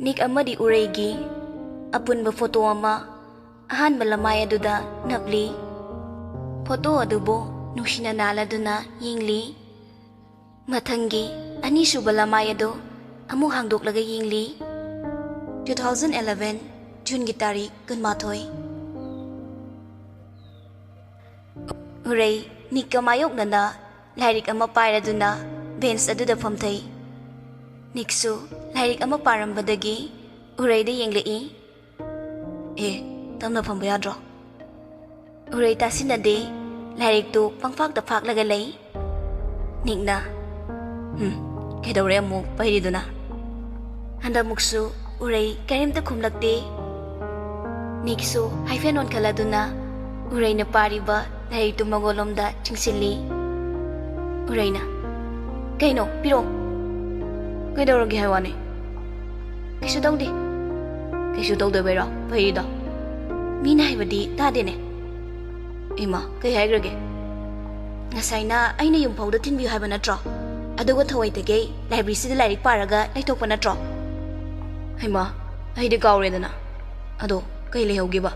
nik amadi ureigi apunba photo ama ahanba lamay aduda napli photo adubo nushina naladuna yingli mathangi anisuba lamay adu amu hangdoklaga yingli 2011 June gi tarik kunmathoi urei nikamayok nana lairik ama pairaduna bench aduda famthai niksu lairik ama parambadagi urei da yenglei tamna phamba yadro urei tasinade lairik tu pangfak da phak laga lei nikna kedore amu pairiduna handa muksu urei karimta khumlakte niksu haifenon khaladuna urei na pariba lairik tu magolomda chingsilli ureina kaino piro kaidorogi haiwane kaisu tawde bera paida mina haibadi tadene ima kai haigrage ngasaina aina yumphauda tinbi haiba natro adugo thawai tege library sida lairik paraga laithokpa natro haima aide kawredana ado kai lehaugiba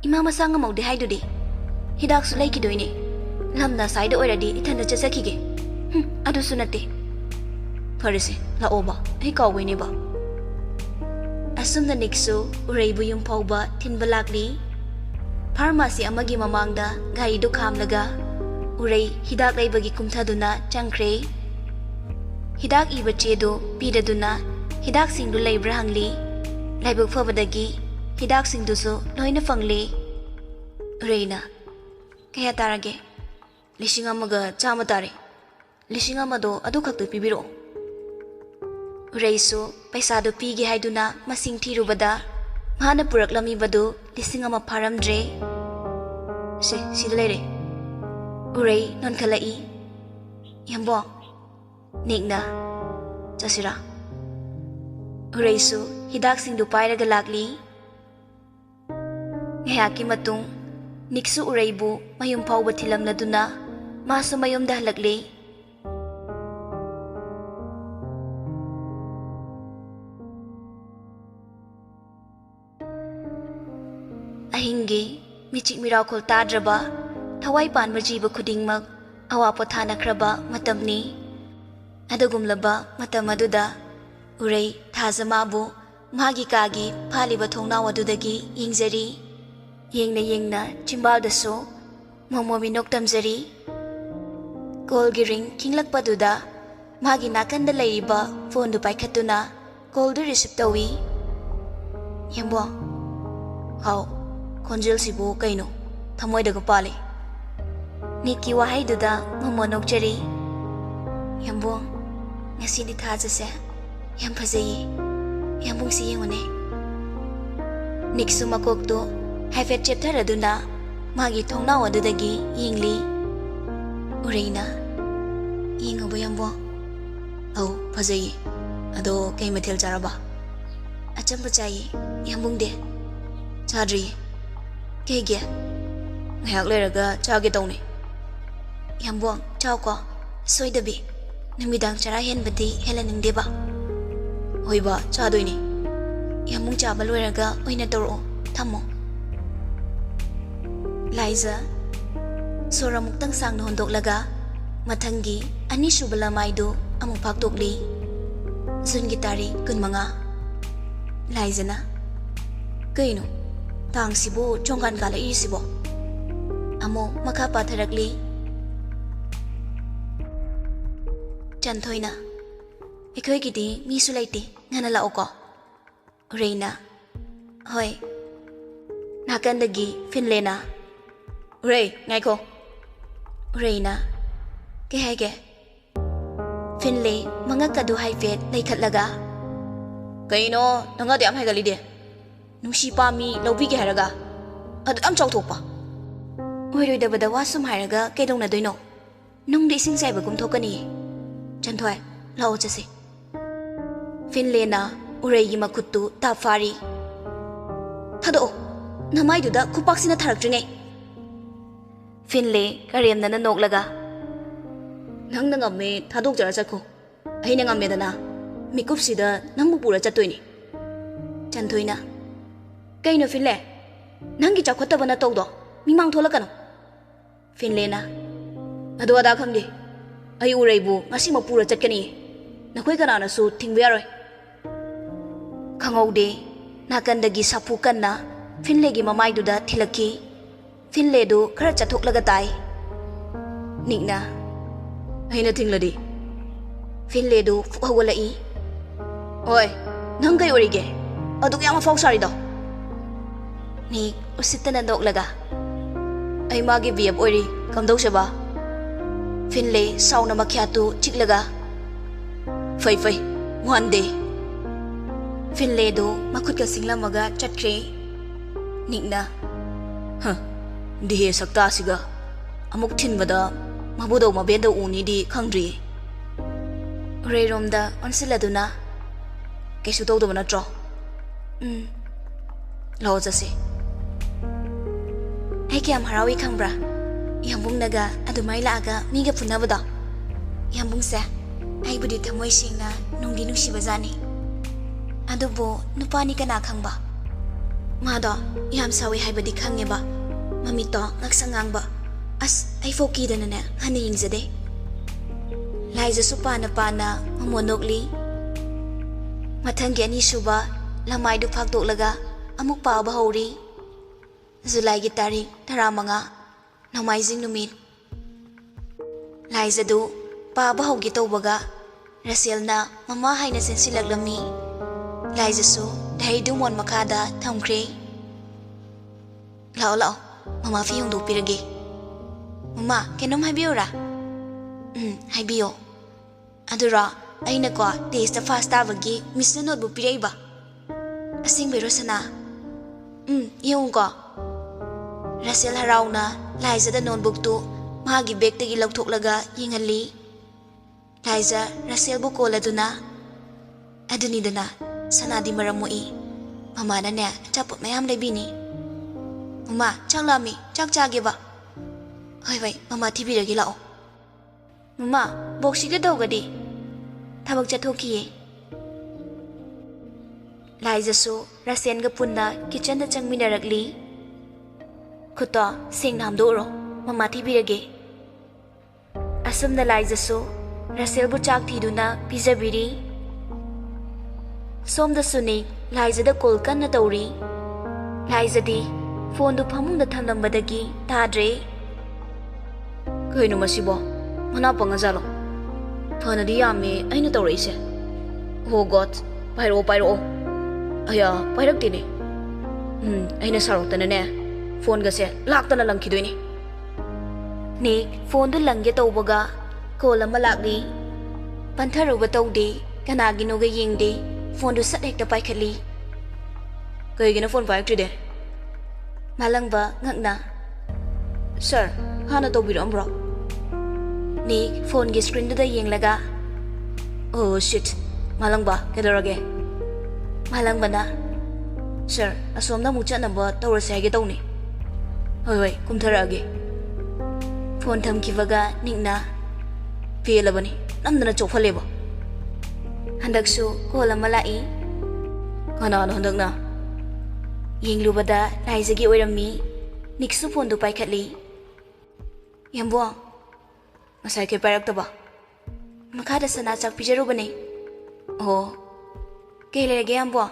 ima masanga maude haidudi hidaksu laikidoine lamna saida oiradi ithanda chachakige adu sunate farese la oba ai kawwene ba asumna niksu ureibu yum phauba thinba lakli pharmacy amagi mamangda gari du khamlaga urei hidak leibagi kumthaduna changkre hidak iba chedo pidaduna hidak singdu leibra hangli laibuk phobadagi hidak singdu so loina fangli ureina kaya tarage lising amaga chama tare lising amado adu khakta pibiro reisu paisa do pigi haiduna masing thirubada mahana puraklami badu lising ama pharamdre se sidlere urei non khalai yambo nikna chasira ureisu hidak sing du pairaga lakli ngayaki matung niksu ureibu mayum phauba thilamladuna masu mayum dahlakli ahingi michik miracle tadraba thawai panba jiba khudingmak awa pothanakhraba matamni adugumlaba matam aduda urei thazamabu magi kagi phaliba thongnaw adudagi yingzari yengna chimbaldaso momomi noktamjari kolgi ring kinglakpaduda magi nakanda leiriba phone du paikhatuna call du receive tawi yambo hau konjel sibu kaino thamoi daga pale niki wahai duda momo nokjari yambo ngasi ni thajase yam phajai yambung si yengone niksu makok to haifet chapter aduna magi thongnaw adudagi yingli ureina yingobo yambo au phajai ado kai mathel jaraba achamba chai yambung de chadri kege ngak leraga chage tawne yambo chaw ko soidabi namidang chara hen badi helaning deba hoiba chadoini yamung chaba loiraga oina toro thamo Liza sora muktang sang hondok laga mathangi ani subala maido amuk phakdokli June gi tarik kunmanga Liza na kaino tang sibo chongkan kala iri sibo amo makha patharakli chanthoina ekhoi gidi mi sulaiti ngana la oko reina hoi nakandagi finlena Ray, ngaiko. Rayna, ke haige. Finlay, mga kadu haifet na ikatlaga. Kaino, nanga di am haigali de. Nung si pami, lawbi ki haraga. At am chaw thokpa. Uy da bada wasum haraga kay dong na doy no. Nung di sing say bagum thoka ni. Chanthoi, lao chase. Finlay na, uray gi makutu ta fari. Thado, namay duda kupak sina tharak dringay. Finlay karem na nanok laga nang nangame thadok jara chakho ai na ngame dana Mikupsida nangbu pura chatoini. Chantoina. Kaino Finle? Nangi chakwata bana tawdo. Mimang tholakano. Finle na. Ado ada khangde. Ai uraibu ngasi mapura chatkani. Nakoi kanana su thingbu yaroi. Khangaude nakandagi sapu kanna Finle gi mamai duda thilaki. Finle du khara chathoklaga tai. Nikna. Aina thingladi. Finle du fuhawalai. Oi, nang kai orige. Aduk yang faw sari do. Ni usitana doklaga. Ai magi biab ori kamdau seba. Finle sauna makhyatu chiklaga. Fai fai, one day. Finle do makut ka singlamaga chatkre. Nikna. Huh. Dihe sakta siga. Amuk thinbada mabudo mabendo uni di khangri. Reiromda onsiladuna. Kesu tawdo natro. Law jase. Ai kyam harawi khangbra. Yambung naga adumai laaga miga punabada. Yambung sa ai budi thamoi singna nungdi nusi bazani. Adubo nupani kana khangba. Mada yam sawi haibadi khangeba. Mamito ngaksangang ba. As ay foki dana na hani yingzade. Laiza supana pana mamonokli. Matanggi ani suba lamai du phakdok laga amuk pa bahori. Julai gi tarik 15 Nomaijing numit. Laiza du pa bahogi tawbaga Rasel na mama haina sensilaglami. Laiza su dai du mon makada thamkre. Lao lao mama fi yung du pirage. Mama kenom haibiora. Haibio. Adura aina ko taste fast tabagi Mr. Notebook piraiba. Asing biro sana. Yung ko. Rasel harauna Laiza da notebook tu magi bag tagi lauthoklaga yingali. Laiza Rasel bu kola duna. Aduni dana sanadi maramui. Mama na ne chapot mayam laibini. Mama changlami chak chage ba. Hoi wai mama tibiragi lao. Mama boxi ga dogadi. Thabak chathokiye. Laiza su Rasel ga punna kitchen da changminarakli. Kuta sing namdoro mama tibirage. Asum na Laiza su Rasel bu chak thiduna pizabiri. Som da suni Laiza da kol kanna tawri. Laiza di phone du phamung da thamlambadagi tadre. Kaino masibo mana pangajalo. Phana di yame aina tawreise. Oh god, pairo pairo. Aya pairak tini. Aina sarotana ne. Phone ga se laktana langkhidoini. Ni phone du langge tawbaga call ama lakli. Pantharuba tawde kanagino ga yingde phone du sat hekta paikhatli. Kaigina phone paiktride. Malangba ngakna. Sir, hana tawbiramro. Ni phone gi screen du da yinglaga. Oh shit. Malangba kedorage. Malangba na. Sir, asomna mucha namba tawrase hage tawni. Hoi hoi kumtharage. Phone thamkivaga nikna pelabani namdana chofaleba. Handaksu call ama lai. Kana handakna. Yinglubada Laizagi oirami niksu phone du paikhatli. Yambo masai ke pairak makada sana chak pijarubane. Oh kelerage yambo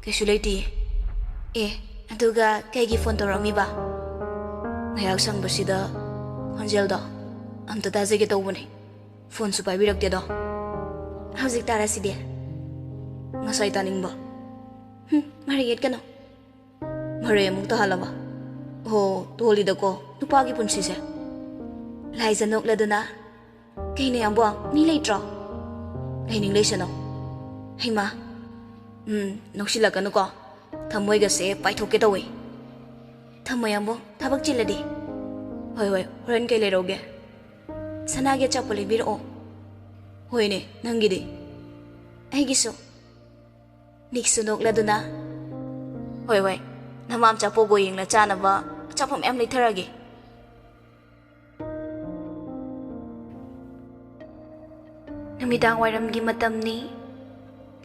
kesuleti. Aduga kaigi phone torami ba. Ngayak sang basida Angel da amta tazege tawbane. Phone su paibirakte do. Hauzik tarasi dia. Ngasai taningba. Mariget kano. Mare mukta halaba. Ho toli da ko nupagi punsi se. Laiza nokladuna. Kaine ambo mi leitro. Laining leisano. Hima. Noksila kano ko. Thamoy ga se paithoke tawi. Thamoy ambo thabak chiladi. Hoi hoi horen kai leroge. Sanage chapoli biro. Hoi ne nangidi. Aigisu. Niksu nokladuna. Hoi hoi namam chapo go yingla chanaba chapom em leitharage. Namidang wairamgi matamni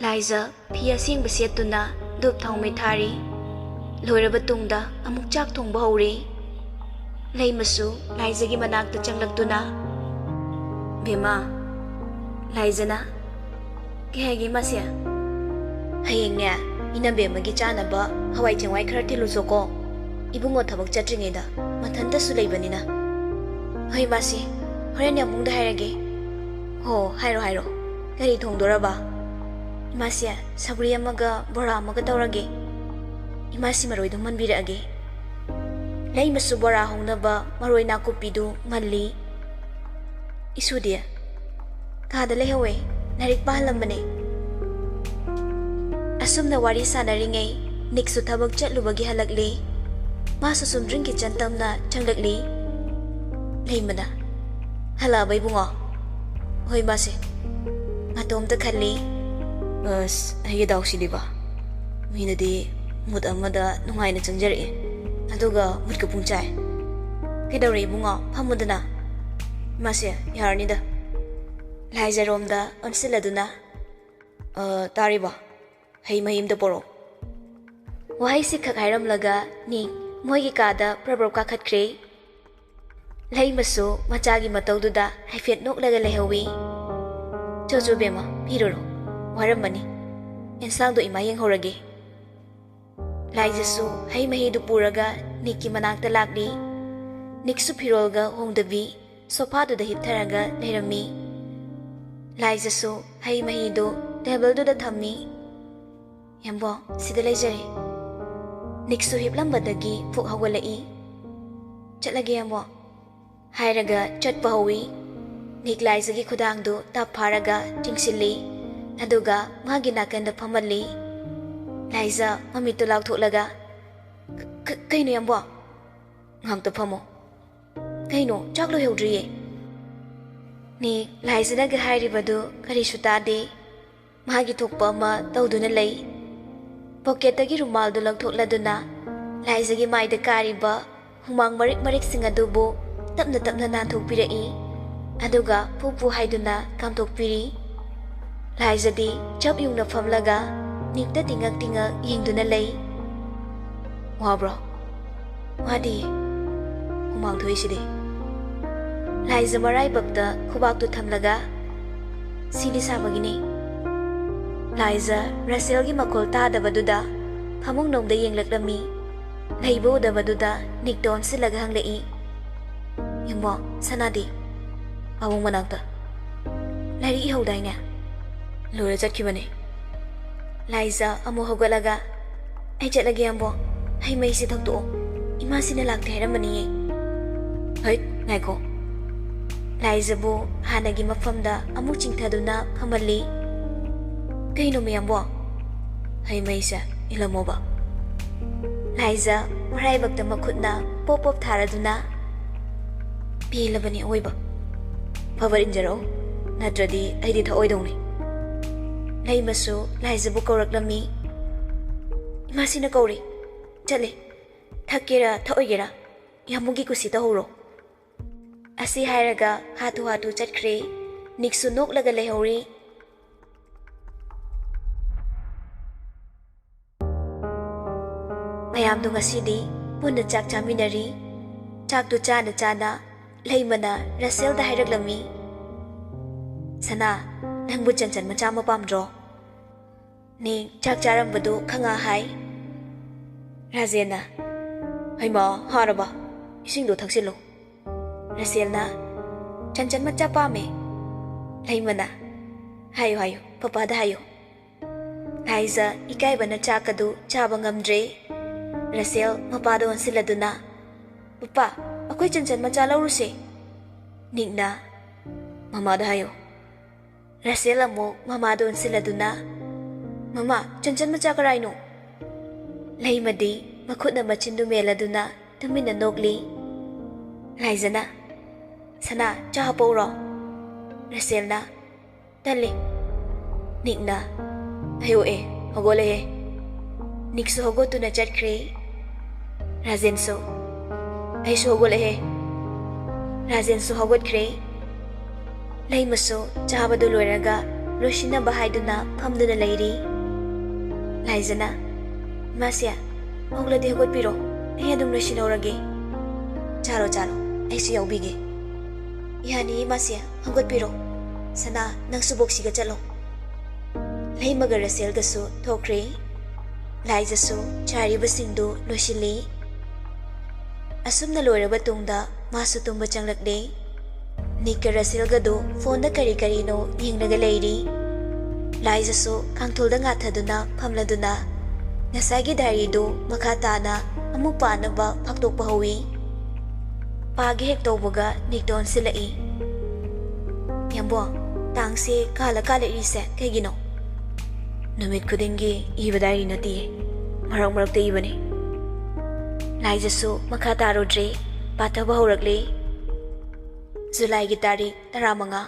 Laiza fi asengba setuna dup thongmei thari. Loiraba tungda amuk chak thongba hori. Leimasu Laizagi manakta changlaktuna. Bema, Laizana, kehagi masya. Hayengnya, ina bemagi chanaba hawai chengwai khara tilusoko. Ibungo thabak chatringeda mathanta su leibanina. Hoi masi, horen yamungda hairage. Ho, hairo. Kari thongdoraba. Imasya, sabri amaga bora amaga taurage. Imasi maroidu manbirage. Leimasu bora hongnaba maroi nakupidu malli. Isudia, kada lehawe, narik pahalambane. Asumna wari sanaringay, niksu thabak chatlubagi halakli. Masa sumdring kitchen tamna changlakli. Leimana, halabay bunga. Hoy masi, ngatom ta khali. Bas, ay daw si diba? Minadi, mud amada nungay na changjari. Aduga, mud ka pungchay. Kaya rin bunga, pamudana. Masya, yarnida. Laiza romda, onsiladuna. Tariba, hay mahimda poro. Wahay si kakairam laga, ni moigi kada prabrab kakhatkre. Lai maso, machagi matawduda, hay fiat nok laga lehawi. Jojo bema, piroro. Waramani. Ensang do imayang horage. Laiza su, hay mahidu puraga, niki manakta lakli. Niksu pirolga hongdabi. Sofa da hiptharaga leirami. Laiza su hay mahido table da thammi. Yambo sida leijare. Niksu hiplambadagi phuk hawalai. Chatlage yambo. Hairaga chatpa hawi. Nik Laiza gi khudangdu tap pharaga tingsilli. Aduga magi nakanda phamalli. Laiza mamitu lakthoklaga. Kaino yambo. Ngam to phamo. Kaino chaklo heudriye. Ni Laizana ga hairibadu karisu tade. Magi thokpa ama tawduna lei. Pocketagi rumaldu lagthokladuna Laizagi maida kariba humang marik sing adubu tapna nanthokpirai. Aduga pupu haiduna kamthokpiri. Laizadi chap yungna famlaga nikta tingak yengduna lei. Wabro. Wadi. Humang thuiside. Laiza marai babda khubak tu thamlaga sili sabagini. Laiza Raselgi makol tadabaduda phamung nomda yenglaklami. Leibo dabaduda nikdon silaga hanglei. Yambo sanadi awung manakta. Lari ihaudaina. Lura chatkibane. Laiza amu hogalaga. Ai chatlage yambo. Hai mai si thakto. Imasina lakte hairamani. Hai, ngaiko. Laizabu hanagi mafamda amuk chingthaduna phamalli. Kaino miyambo? Hai maisa ilamoba. Laiza marai bakta makhutna pop tharaduna. Pilabani oiba. Phavar injaro natradi aidi tha oidongni. Laimasu Laizabu kauраklami. Imasina kauri. Chale. Thakera tha oigera. Yambunggi kusi ta horo. Asi hairaga hatu chatkre. Niksu nok laga lehori. Mayamdu ngasidi punna chak chaminari. Chak tu chana leimana Rasel da hairaglami. Sana nangbu chanchan macha mapamdro. Ni chak charambadu khanga hai. Razena. Haima haraba. Isingdo thaksilo. Raselna chanchan macha pame. Leimana. Hayo papada hayo. Laiza ikai bana chakadu chaba ngamdre. Rasel mapado ansiladuna. Papa, akoy chanchan macha lauruse. Nigna. Mamada hayo. Rasel amo mamado ansiladuna. Mama, chanchan macha karaino. Leimadi makhutna machindu meladuna tumina nogli. Laizana. Sana chahaporo. Raselna. Dali. Nigna. Hayo hogole he. Niksu hogotu na chatkre. Razenso. Aisu hogole he. Razenso hogot kre. Laimaso chahabadu loiraga loisinaba haiduna phamduna leiri. Laizana, Masya, hogladi hogotpiro, ai adum loisinhorage. Charo, aisu yaubige. Yani Masya, hogotpiro. Sana nang subok siga chalo. Leimaga Raselgasu thokre. Laizasu charibasingdu loisili. Asumna loiraba tungda masu tumba changlakde. Nika Raselgadu phone kari no yingnaga leiri. Laizasu kangtulda ngathaduna phamladuna. Ngasagi daridu makhatana amuk panaba phakdokpa hawi. Pagi hek tawbaga nikton silai. Yambo, tangse kala rise kaygino. Numit kudingi iba dari nati. Marang te ibani. Laizasu makatarodre pataba horakle. Julai gi tarik 15.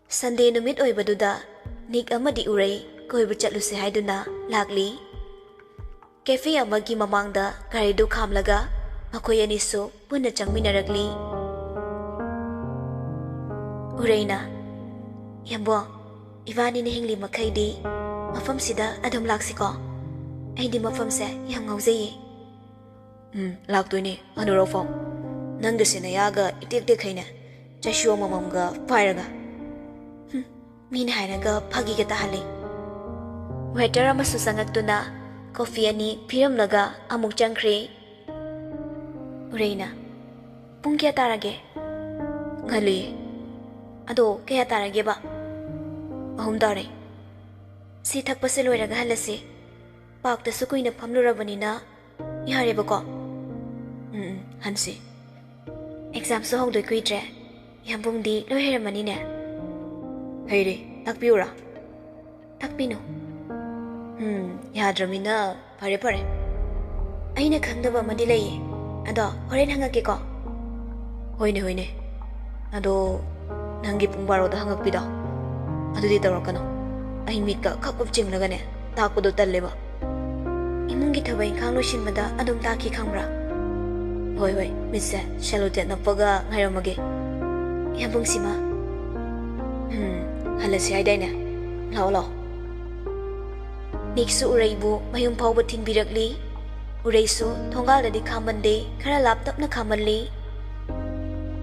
Sunday numit oibaduda nik amadi urei koiba chatluse haiduna lakli. Cafe amagi mamangda garidu khamlaga makoy anisu punna changminaragli. Ureina, Yambo, Ivani ni hingli makaydi, mafam sida adam laksiko. Ay di mafam se yang ngawzayi. Laktoy ni, ano raw fong? Nangda sinayaga itik-tik na, chasyo mamamga pairaga. Mina hairaga pagi ka tahali. Waiter amasu sangagtuna, coffee ani piramlaga amuk changkri. Ureina, pung kaya tarage? Ngali. Ado kaya tarage ba? Ahum tare. Si thakpa se loiraga halase. Pakta su kuina phamlurabanina yare ba ko? Hansi. Exam su hongdoi kuidre. Yambungdi loiheramani ne. Heiri, takpiura. Takpino. Yadramina pare. Aina khangdaba madi laye. Ado horen hangake ko. Hoine. Ado nangi pung baroda hangakpida. Adudi tawrakano. Ay mika kakup chinglagane. Takudo talleba. Imungi thawai khang loisinbada adum taki khangbra. Hoi, mitse shalote napaga ngairamage. Yambung sima. Halasi haidayne. Lao. Niksu uraibu mayum phawba thinbirakli. Uraisu thongaladi khamande khara laptapna khamalli.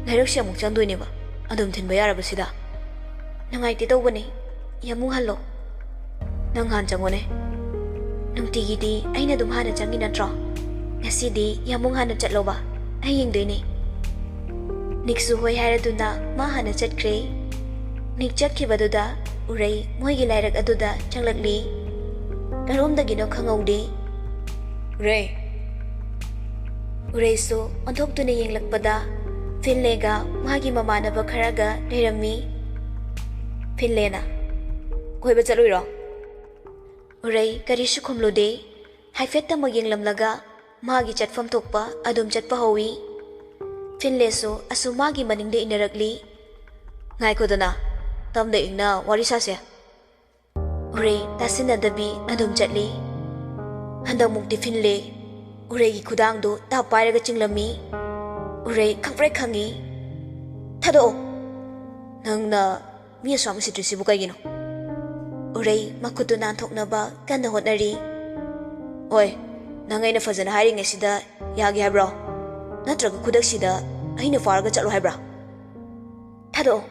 Lairok siya mong chandoy ba? Adum thinba yarabasida. Nangaiti tawbani. Yamung hallo. Nang han changone. Nungtigidi aina dum hana changi natro. Ngasidi yamung hana chatloba. Ay yingdoyni. Niksu hoy hairaduna ma hana chatkre. Nik chatkibaduda urai moigi lairak aduda changlakli. Karomdagino khangawdi. Uraisu onthokduna yenglakpada Finlega magi mamanaba kharaga leirami. Finlena. Koiba chaloiro. Urai karisu khumlude. Haifetta magyenglamlaga magi chatfam thokpa adum chatpa hawi. Finlesu asu magi maningde inarakli. Ngaikodana. Tamda ingna warisase. Urai tasinadabi adum chatli. Handang mukti Finle. Urai gi khudangdo ta pairaga chinglami. Urai khangpre khangi. Thado. Nangna mi aswam sitrisibu kaygino. Urai makutu nanthoknaba kanna hotnari. Oi, nangaina fazana hiring sida yagi haibra. Natraga kudak sida aina faraga chalo haibra. Thado.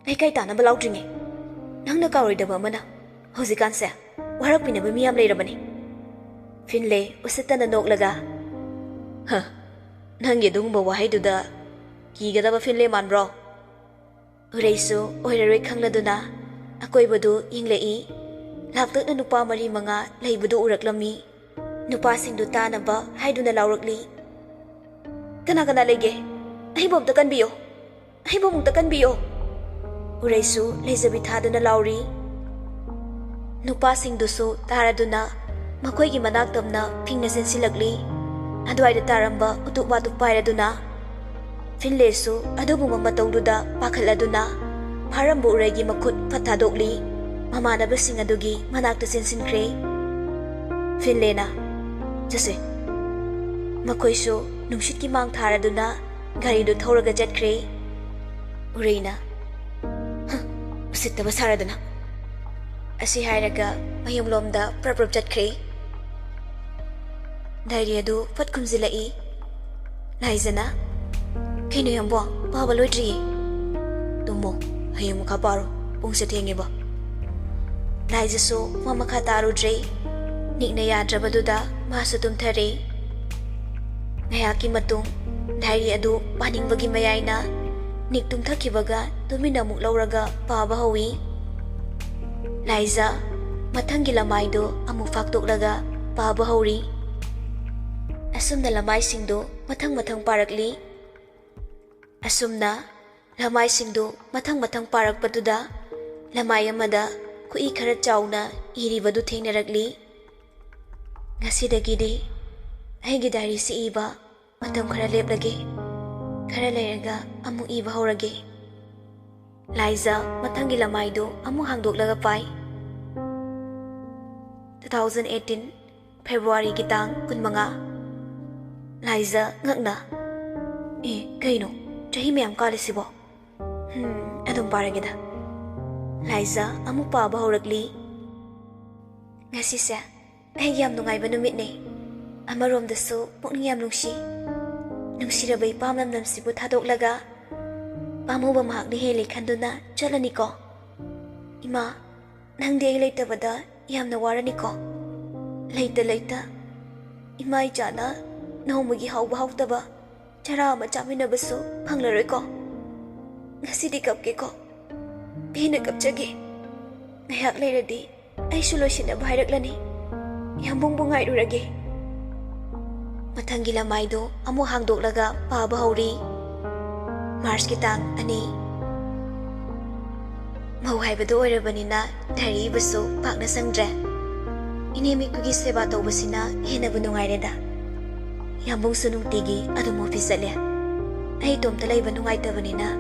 Kai tanaba laudringi. Nangna kawridaba mana. Hozikanse warakpinaba miyam leirabani. Finle usitana noklaga. Nangi dungba wahaiduda kigadaba Finle manbro. Uraisu oiraroi khangladuna akoibadu yinglei. Laptakna nupa mari manga leibadu uraklami. Nupasingdu tanaba haiduna laurakli. Kana lege? Ahibom takanbiyo. Uraisu leizabi thaduna lauri. Nupasingdusu taraduna makoigi manaktamna phingna sensilakli. Adwaida taramba utukmatu pairaduna. Finlesu adubu mamatawduda pakhaladuna pharambu uregi makhut phathadokli. Mamanabasing adugi manakta sensinkre. Finlena jase makoisu nungshitki mang tharaduna garidu thoraga jatkre. Ureina usittaba saradana. Asi hairaga mayumlomda prap chatkre. Diary adu fat kumzilai. Laizana. Kaino yambo paba loidri. Tumo hayung mukha paro pung sa thengi ba. Laiza so mama kha taru dre. Nik na yadrabaduda masu tumthare. Ngayaki matung diary adu paningbagi mayay na nik tumthakibaga tumina muk lauraga paba hawi. Laiza mathangi lamaydo amuk faktoklaga paba hauri. Asumna lamay singdo mathang parakli. Asumna lamay singdo mathang parakpaduda lamay amada kui khara chawna iribadu thengnarakli. Ngasidagidi aigi diary si iba matam khara leplage khara leiraga amuk iba haurage. Laiza mathangi lamaydo amuk hangdoklaga pai. 2018 February gitang kunmanga. Laiza ngakna. Kaino chahi mayam kalisibo. Adum paragida. Laiza amuk paba haurakli. Ngasisa ay yam nungayba numitne. Amaromdasu pukning yam nungsi. Nungsirabay pamnam namsibu thadoklaga. Pamuba mahakni heli khanduna chalani ko. Ima nangdi ay laytabada yamna warani ko. Layta. Ima ijana nahumagi hawba hawtaba. Chara ama chaminabasu phanglaroy ko. Ngasidi kapke ko. Pina kapchage. Ngayak layradi ay sulosinaba hayraklani. Yambungbungay rurage. Mathangi lamaydo amuk hangdoklaga paba hauri. March kitang ani. Mawhaybado oirabanina diary basu pakna sangdre. Inimikugi seba tawbasina henabu nungayreda. Yambung sunungtigi adum office salya. Ay tomta layba nungaytabanina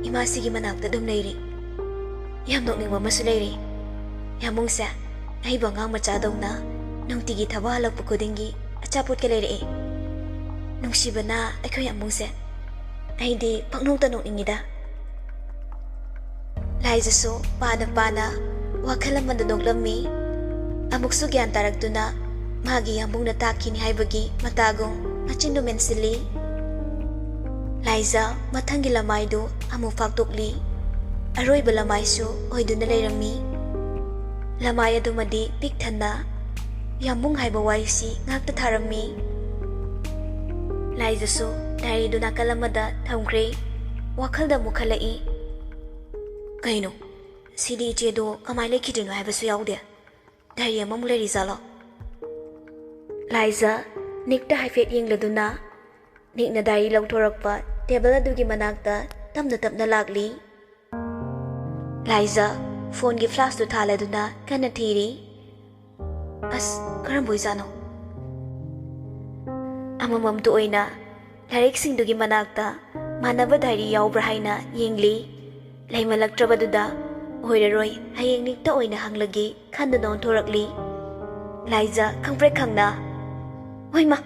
imasigi manakta dum layri. Yamnokningwa masu layri. Yambung sa ay bangang machadong nungtigi thabalak pukudingi achaput ka layri. Nungsibana ay ko yambung sa ay di pangnong tanokningida. Laiza so pana wakalam manunoglammi. Amuk so gyan taragtuna magi yambung nataki ni haybagi matagong machindu mensili. Laiza mathangi lamaydo amuk faktukli. Aroy ba lamay so oido na layrami. Lamay adumadi pikthanna yambung hayba waysi ngakta tharami. Laiza so diary do nakalamada thamkre wakhalda mukhalai. Kaino sidi ichedo kamay lekhidino haybasu yaude. Diary amamuk layri zalo. Laiza nikta haifet yengladuna nikna diary lawthorakpa table adugi manakta tapna lagli. Laiza phone gi flash tu thaladuna kana thiri. As karamboy zano. Amamam tu oina larik singdugi manakta manaba diary yaubra haina yengli. Laymalaktrabaduda oiraroi hayeng nikta oina hanglagi khanduna onthorakli. Laiza khangpre khangna. Oima.